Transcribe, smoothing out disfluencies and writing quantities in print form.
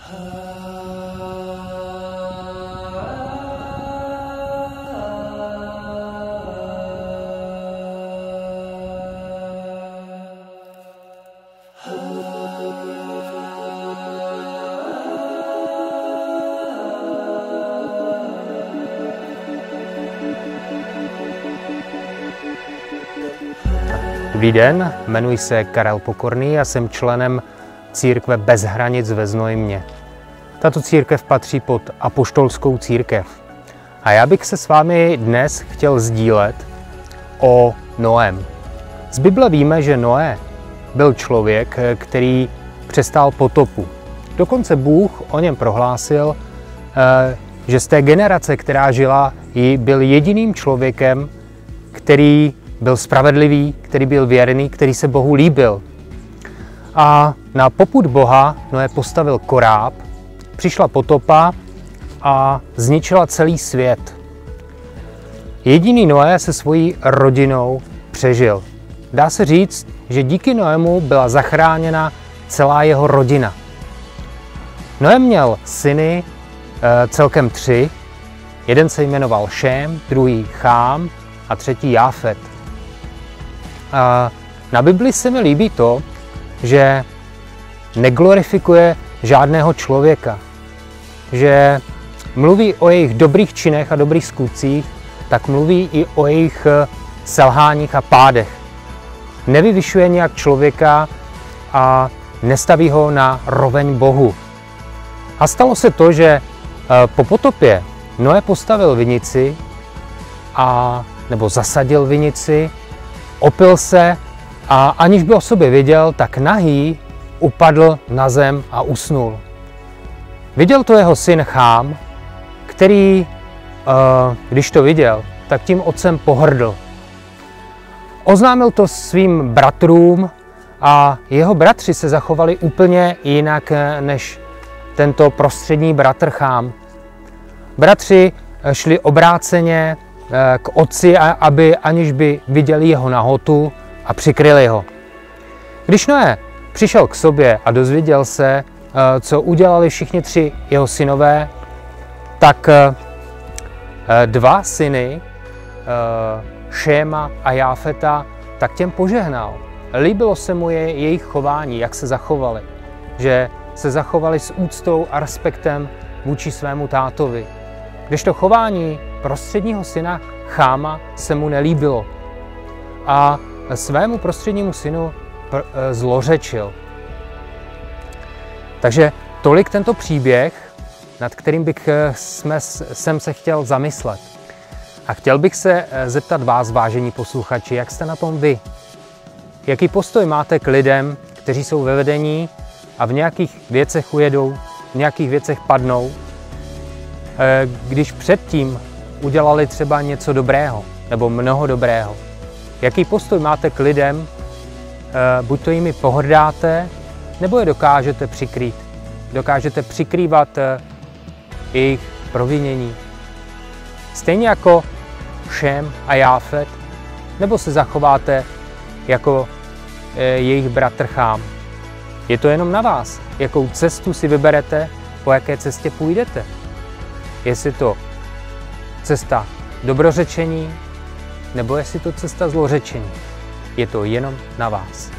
Dobrý den, jmenuji se Karel Pokorný a jsem členem církve Bez hranic ve Znojmě. Tato církev patří pod apoštolskou církev. A já bych se s vámi dnes chtěl sdílet o Noém. Z Bible víme, že Noé byl člověk, který přestál potopu. Dokonce Bůh o něm prohlásil, že z té generace, která žila, byl jediným člověkem, který byl spravedlivý, který byl věrný, který se Bohu líbil. A na popud Boha Noé postavil koráb, přišla potopa a zničila celý svět. Jediný Noé se svojí rodinou přežil. Dá se říct, že díky Noému byla zachráněna celá jeho rodina. Noé měl syny, celkem 3. Jeden se jmenoval Šém, druhý Chám a třetí Jáfet. Na Bibli se mi líbí to, že neglorifikuje žádného člověka. Že mluví o jejich dobrých činech a dobrých skutcích, tak mluví i o jejich selháních a pádech. Nevyvyšuje nějak člověka a nestaví ho na roveň Bohu. A stalo se to, že po potopě Noé postavil vinici nebo zasadil vinici, opil se a aniž by o sobě věděl, tak nahý upadl na zem a usnul. Viděl to jeho syn Chám, který, když to viděl, tak tím otcem pohrdl. Oznámil to svým bratrům a jeho bratři se zachovali úplně jinak než tento prostřední bratr Chám. Bratři šli obráceně k otci, aniž by viděli jeho nahotu a přikryli ho. Když Noé přišel k sobě a dozvěděl se, co udělali všichni 3 jeho synové, tak 2 syny, Šéma a Jáfeta, tak těm požehnal. Líbilo se mu jejich chování, jak se zachovali. Že se zachovali s úctou a respektem vůči svému tátovi. Když to chování prostředního syna Cháma se mu nelíbilo a svému prostřednímu synu zlořečil. Takže tolik tento příběh, nad kterým jsem se chtěl zamyslet. A chtěl bych se zeptat vás, vážení posluchači, jak jste na tom vy? Jaký postoj máte k lidem, kteří jsou ve vedení a v nějakých věcech ujedou, v nějakých věcech padnou, když předtím udělali třeba něco dobrého nebo mnoho dobrého? Jaký postoj máte k lidem? Buď to jimi pohrdáte, nebo je dokážete přikrýt. Dokážete přikrývat jejich provinění. Stejně jako Šém a Jáfet, nebo se zachováte jako jejich bratr Chám. Je to jenom na vás, jakou cestu si vyberete, po jaké cestě půjdete. Jestli to cesta dobrořečení, nebo jestli to cesta zlořečení. Je to jenom na vás.